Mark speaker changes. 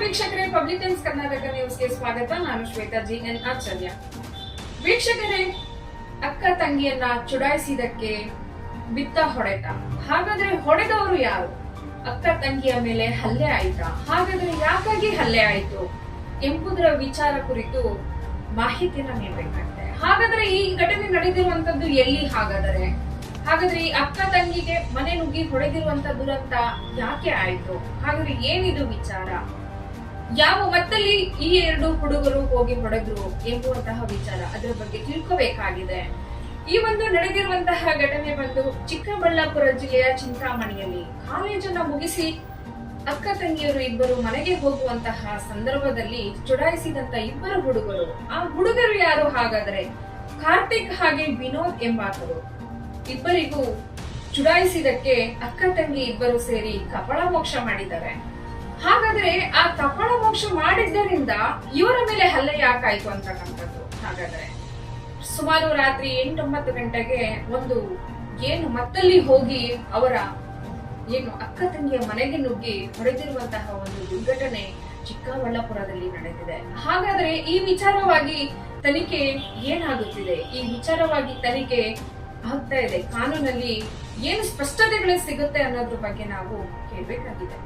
Speaker 1: ವೀಕ್ಷಕರೇ, public times Karnataka ನ್ಯೂಸ್ಗೆ ಸ್ವಾಗತ. ನಾನು ಶ್ವೇತಾ ಜಿ.ಎನ್. ಆಚಾರ್ಯ. ವೀಕ್ಷಕರೇ, ಅಕ್ಕ ತಂಗಿಯನ್ನ ಚುಡಾಯಿಸಿದಕ್ಕೆ ಬಿತ್ತ ಹೊಡೆತ. ಹಾಗಾದ್ರೆ ಹೊಡೆದವರು ಯಾರು? ಅಕ್ಕ ತಂಗಿಯ ಮೇಲೆ ಹಲ್ಲೆ ಆಯ್ತಾ? ಹಾಗಾದ್ರೆ ಯಾಕಾಗಿ ಹಲ್ಲೆ ಆಯ್ತು ಎಂಬುದರ ವಿಚಾರ ಕುರಿತು ಮಾಹಿತಿನ ನೀಡಬೇಕಾಗಿದೆ. ಹಾಗಾದ್ರೆ ಈ ಘಟನೆ ನಡೆದಿರುವಂತದ್ದು ಎಲ್ಲಿ? ಹಾಗಾದ್ರೆ ಈ ಅಕ್ಕ ತಂಗಿಗೆ ಮನೆ ನುಗ್ಗಿ ಹೊಡೆದಿರುವಂತ ದುರಂತ ಯಾಕೆ ಆಯ್ತು? ಹಾಗಾದ್ರೆ ಏನಿದು ವಿಚಾರ? ಯಾವ ಮತ್ತಲ್ಲಿ ಈ ಎರಡು ಹುಡುಗರು ಹೋಗಿ ಹೊಡೆದ್ರು ಎಂಬುವಂತಹ ವಿಚಾರ, ಅದರ ಬಗ್ಗೆ ತಿಳ್ಕೋಬೇಕಾಗಿದೆ. ಈ ಒಂದು ನಡೆದಿರುವಂತಹ ಘಟನೆ ಬಂದು ಚಿಕ್ಕಬಳ್ಳಾಪುರ ಜಿಲ್ಲೆಯ ಚಿಂತಾಮಣಿಯಲ್ಲಿ ಕಾಲೇಜನ್ನ ಮುಗಿಸಿ ಅಕ್ಕ ತಂಗಿಯರು ಇಬ್ಬರು ಮನೆಗೆ ಹೋಗುವಂತಹ ಸಂದರ್ಭದಲ್ಲಿ ಚುಡಾಯಿಸಿದಂತ ಇಬ್ಬರು ಹುಡುಗರು. ಆ ಹುಡುಗರು ಯಾರು? ಹಾಗಾದ್ರೆ ಕಾರ್ತಿಕ್ ಹಾಗೆ ವಿನೋದ್ ಎಂಬಾತರು. ಇಬ್ಬರಿಗೂ ಚುಡಾಯಿಸಿದಕ್ಕೆ ಅಕ್ಕ ತಂಗಿ ಇಬ್ಬರು ಸೇರಿ ಕಪಾಳ ಮೋಕ್ಷ ಮಾಡಿದ್ದಾರೆ. ಹಾಗಾದ್ರೆ ಆ ಕಪಾಳ ಮೋಕ್ಷ ಮಾಡಿದ್ದರಿಂದ ಇವರ ಮೇಲೆ ಹಲ್ಲೆ ಯಾಕಾಯ್ತು ಅಂತಕ್ಕಂಥದ್ದು. ಹಾಗಾದ್ರೆ ಸುಮಾರು ರಾತ್ರಿ 8-9 ಗಂಟೆಗೆ ಒಂದು ಮತ್ತಲ್ಲಿ ಹೋಗಿ ಅವರ ಅಕ್ಕ ತಂಗಿಯ ಮನೆಗೆ ನುಗ್ಗಿ ಹೊಡೆದಿರುವಂತಹ ಒಂದು ದುರ್ಘಟನೆ ಚಿಕ್ಕಬಳ್ಳಾಪುರದಲ್ಲಿ ನಡೆದಿದೆ. ಹಾಗಾದ್ರೆ ಈ ವಿಚಾರವಾಗಿ ತನಿಖೆ ಏನಾಗುತ್ತಿದೆ? ಈ ವಿಚಾರವಾಗಿ ತನಿಖೆ ಆಗ್ತಾ ಇದೆ. ಕಾನೂನಲ್ಲಿ ಏನು ಸ್ಪಷ್ಟತೆಗಳು ಸಿಗುತ್ತೆ ಅನ್ನೋದ್ರ ಬಗ್ಗೆ ನಾವು ಕೇಳಬೇಕಾಗಿದೆ.